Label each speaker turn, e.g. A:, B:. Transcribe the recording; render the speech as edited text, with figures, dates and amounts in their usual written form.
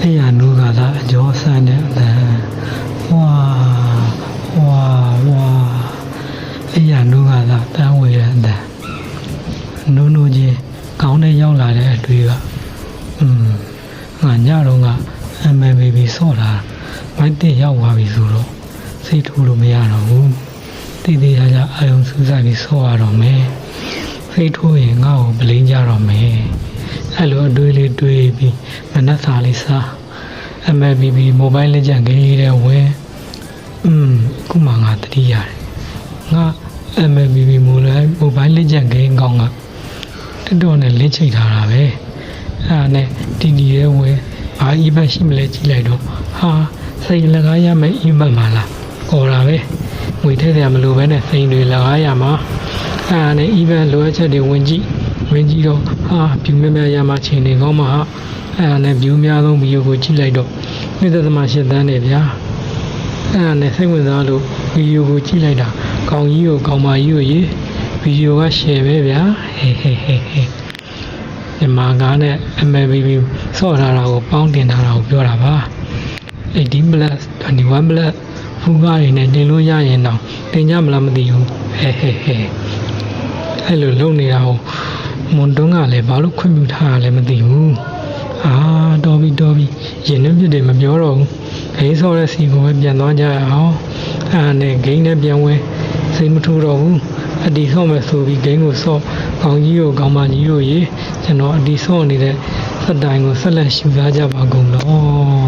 A: 哎呀，奴嘎达叫三的哇，哎呀，奴嘎达单位人的，奴姐搞的要来的对个，俺家龙啊，没被说了，买点要花被说了，谁图都没有了，弟弟家家爱用蔬菜被说了没，谁图也我不理解了没。အဲ့လိုအတွေးလေးတွေးပြီးမနှက်စာလေးစား MLB မိုဘိုင်းလက်ကျန်ဂိမ်းလေးတဲ့ဝင်ခုမှငါတတိရတယ်ငါ MLB မိုဘိုင်းလက်ကျန်ဂိမ်းကောင်းကတက်တော့နဲ့လင်းချိတ်ထားတာပဲအဲ့ဒါနဲ့တီတီရဲ့ဝင်ဘာ event ရှိမလဲကြည့်လိုက်တော့ဟာစိတ်လကားရမယ် event မှာလားခေါ်တာပဲငွေထည့်ရမလို့ပဲနဲ့စိတ်တွေလကားရမှာအဲ့ဒါနဲ့ event လိုအပ်ချက်တွေဝင်ကြည့်တော့ဟာပြူမြမြရမှာချိန်နေကောင်းမှာဟာအဲ့ဒါနဲ့ပြူများဆုံးဗီဒီယိုကိုကြည့်လိုက်တော့မိသက်သမားရှင်းတန်းနေဗျာအဲ့ဒါနဲ့စိတ်ဝင်စားလို့ဗီဒီယိုကိုကြည့်လိုက်တာကောင်းကြီးကိုကောင်းမကြီးကိုရေဗီဒီယိုက share ပဲဗျာဒီမှာကားနဲ့ MLB ဆော့ထားတာကိုပေါင်းတင်ထားတာကိုပြောတာပါ18 plus 21 plus ဖူးကားတွေနဲ့တင်လို့ရရင်တော့တင်ကြမလားမသိဘူးအဲ့လိုလုပ်နေတာကိုမွန်တုံးကလည်းဘာလို့ခွင့်ပြုထားရလဲမသိဘူးတော်ပြီရင်နှင်းပြစ်တယ်မပြောတော့ဘူးဂိမ်းဆော့တဲ့စီကိုပဲပြန်သွားကြရအောင်အဲ့ဒါနဲ့ဂိမ်းနဲ့ပြန်ဝင်စိတ်မထူတော့ဘူးအတီဆော့မယ်ဆိုပြီးဂိမ်းကိုဆော့ကောင်းကြီးကိုကောင်းမကြီးကိုရေကျွန်တော်အတီဆော့နေတဲ့စက်တိုင်းကိုဆက်လက်ရှူသားကြပါကုန်တော့